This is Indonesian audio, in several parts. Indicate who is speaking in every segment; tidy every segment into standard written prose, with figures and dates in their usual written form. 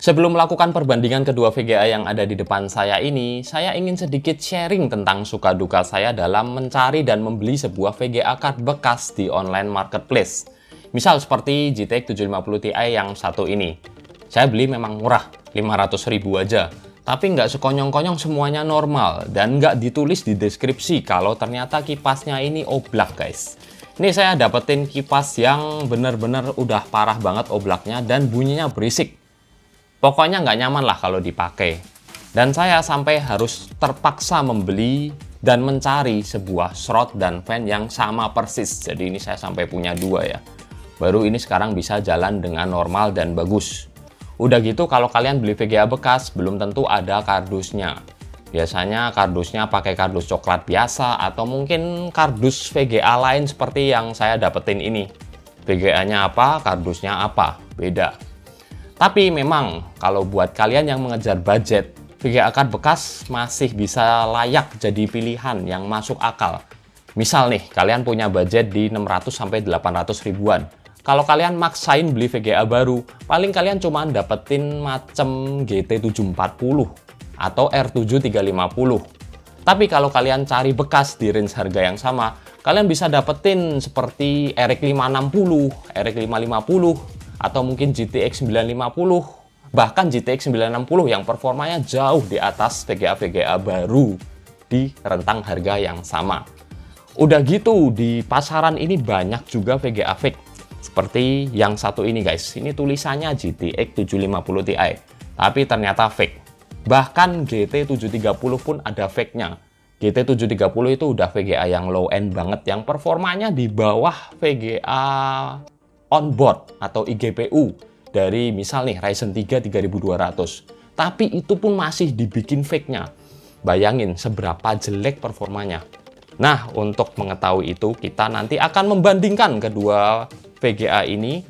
Speaker 1: Sebelum melakukan perbandingan kedua VGA yang ada di depan saya ini, saya ingin sedikit sharing tentang suka duka saya dalam mencari dan membeli sebuah VGA card bekas di online marketplace. Misal seperti GTX 750 Ti yang satu ini. Saya beli memang murah, 500.000 aja. Tapi nggak sekonyong-konyong semuanya normal, dan nggak ditulis di deskripsi kalau ternyata kipasnya ini oblak, guys. Ini saya dapetin kipas yang bener-bener udah parah banget oblaknya dan bunyinya berisik. Pokoknya nggak nyaman lah kalau dipakai. Dan saya sampai harus terpaksa membeli dan mencari sebuah shroud dan fan yang sama persis. Jadi ini saya sampai punya dua ya. Baru ini sekarang bisa jalan dengan normal dan bagus. Udah gitu kalau kalian beli VGA bekas, belum tentu ada kardusnya. Biasanya kardusnya pakai kardus coklat biasa atau mungkin kardus VGA lain seperti yang saya dapetin ini. VGA-nya apa, kardusnya apa, beda. Tapi memang kalau buat kalian yang mengejar budget, VGA card bekas masih bisa layak jadi pilihan yang masuk akal. Misal nih, kalian punya budget di 600-800 ribuan. Kalau kalian maksain beli VGA baru, paling kalian cuma dapetin macam GT 740 atau R7 350. Tapi kalau kalian cari bekas di range harga yang sama, kalian bisa dapetin seperti RX 560, RX 550, atau mungkin GTX 950, bahkan GTX 960 yang performanya jauh di atas VGA-VGA baru di rentang harga yang sama. Udah gitu, di pasaran ini banyak juga VGA fake. Seperti yang satu ini guys, ini tulisannya GTX 750 Ti, tapi ternyata fake. Bahkan GT 730 pun ada fake-nya. GT 730 itu udah VGA yang low end banget, yang performanya di bawah VGA onboard atau iGPU dari misal nih Ryzen 3 3200. Tapi itu pun masih dibikin fake-nya. Bayangin seberapa jelek performanya. Nah, untuk mengetahui itu kita nanti akan membandingkan kedua VGA ini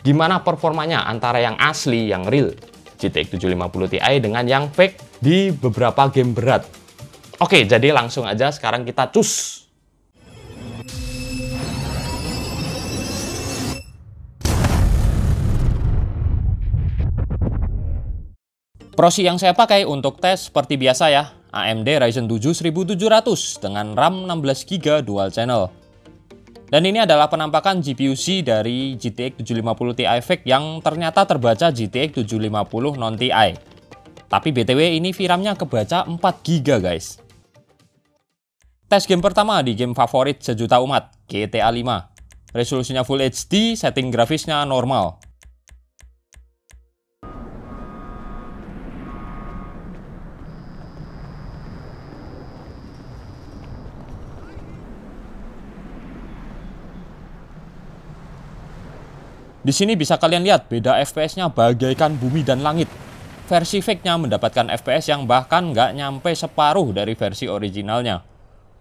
Speaker 1: gimana performanya antara yang asli, yang real GTX 750 Ti dengan yang fake di beberapa game berat. Oke, jadi langsung aja sekarang kita cus. Proxy yang saya pakai untuk tes seperti biasa ya, AMD Ryzen 7 1700 dengan RAM 16GB dual channel. Dan ini adalah penampakan GPU-C dari GTX 750 Ti fake yang ternyata terbaca GTX 750 non Ti. Tapi BTW ini VRAM-nya kebaca 4GB guys. Tes game pertama di game favorit sejuta umat, GTA 5. Resolusinya Full HD, setting grafisnya normal. Di sini bisa kalian lihat beda FPS-nya bagaikan bumi dan langit. Versi fake-nya mendapatkan FPS yang bahkan nggak nyampe separuh dari versi originalnya.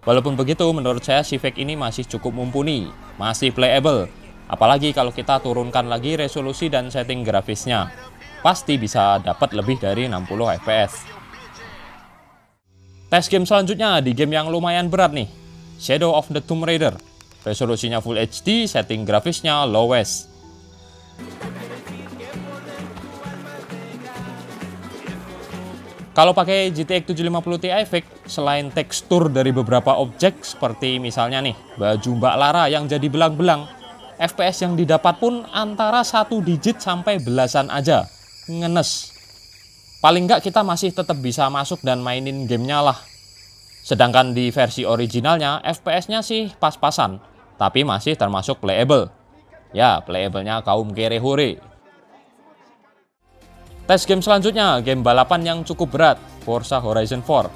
Speaker 1: Walaupun begitu, menurut saya si fake ini masih cukup mumpuni, masih playable. Apalagi kalau kita turunkan lagi resolusi dan setting grafisnya. Pasti bisa dapat lebih dari 60 FPS. Tes game selanjutnya di game yang lumayan berat nih. Shadow of the Tomb Raider. Resolusinya Full HD, setting grafisnya lowest. Kalau pakai GTX 750 Ti fake, selain tekstur dari beberapa objek seperti misalnya nih, baju Mbak Lara yang jadi belang-belang, FPS yang didapat pun antara 1 digit sampai belasan aja. Ngenes. Paling nggak kita masih tetap bisa masuk dan mainin gamenya lah. Sedangkan di versi originalnya, FPS-nya sih pas-pasan, tapi masih termasuk playable. Ya, playable-nya kaum kere hore. Tes game selanjutnya, game balapan yang cukup berat, Forza Horizon 4.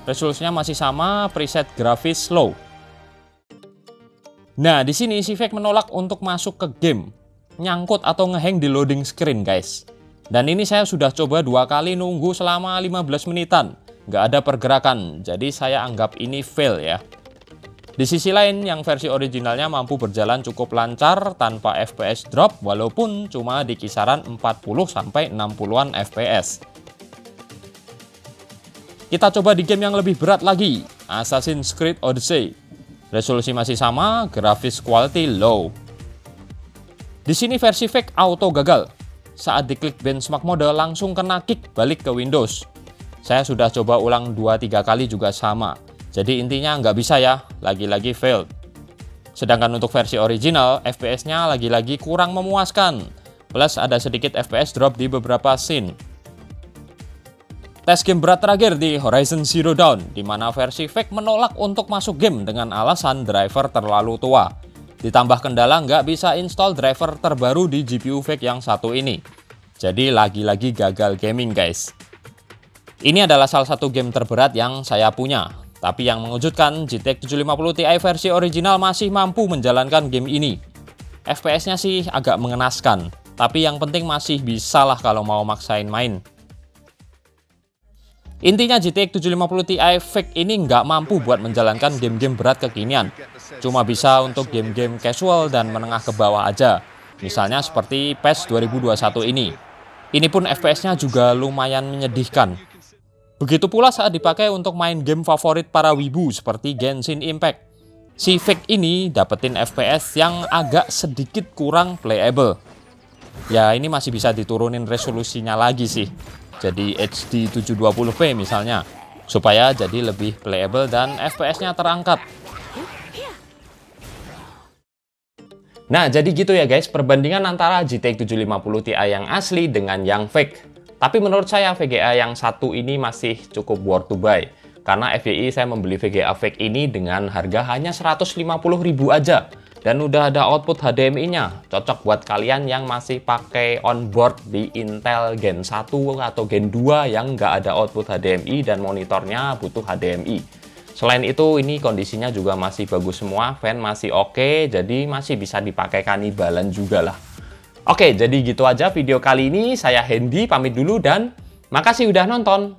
Speaker 1: Resolusinya masih sama, preset grafis slow. Nah, di sini si fake menolak untuk masuk ke game. Nyangkut atau ngehang di loading screen, guys. Dan ini saya sudah coba 2 kali nunggu selama 15 menitan. Nggak ada pergerakan, jadi saya anggap ini fail ya. Di sisi lain, yang versi originalnya mampu berjalan cukup lancar tanpa FPS drop walaupun cuma di kisaran 40-60an FPS. Kita coba di game yang lebih berat lagi, Assassin's Creed Odyssey. Resolusi masih sama, grafis quality low. Di sini versi fake auto gagal. saat diklik benchmark mode langsung kena kick balik ke Windows. Saya sudah coba ulang 2-3 kali juga sama. Jadi intinya nggak bisa ya, lagi-lagi failed. Sedangkan untuk versi original, FPS-nya lagi-lagi kurang memuaskan. Plus ada sedikit FPS drop di beberapa scene. Tes game berat terakhir di Horizon Zero Dawn, di mana versi fake menolak untuk masuk game dengan alasan driver terlalu tua. Ditambah kendala nggak bisa install driver terbaru di GPU fake yang satu ini. Jadi lagi-lagi gagal gaming guys. Ini adalah salah satu game terberat yang saya punya. Tapi yang mengejutkan, GTX 750 Ti versi original masih mampu menjalankan game ini. FPS-nya sih agak mengenaskan, tapi yang penting masih bisa lah kalau mau maksain main. Intinya GTX 750 Ti fake ini nggak mampu buat menjalankan game-game berat kekinian. Cuma bisa untuk game-game casual dan menengah ke bawah aja. Misalnya seperti PES 2021 ini. Ini pun FPS-nya juga lumayan menyedihkan. Begitu pula saat dipakai untuk main game favorit para wibu seperti Genshin Impact. Si fake ini dapetin FPS yang agak sedikit kurang playable. Ya ini masih bisa diturunin resolusinya lagi sih. Jadi HD 720p misalnya, supaya jadi lebih playable dan FPS-nya terangkat. Nah, jadi gitu ya guys, perbandingan antara GTX 750 Ti yang asli dengan yang fake. Tapi menurut saya VGA yang satu ini masih cukup worth to buy. Karena FYI saya membeli VGA fake ini dengan harga hanya 150.000 aja. Dan udah ada output HDMI-nya, cocok buat kalian yang masih pakai onboard di Intel Gen 1 atau Gen 2 yang nggak ada output HDMI dan monitornya butuh HDMI. Selain itu, ini kondisinya juga masih bagus semua, fan masih oke, jadi masih bisa dipakai kanibalan juga lah. Oke, jadi gitu aja video kali ini, saya Hendy pamit dulu dan makasih udah nonton.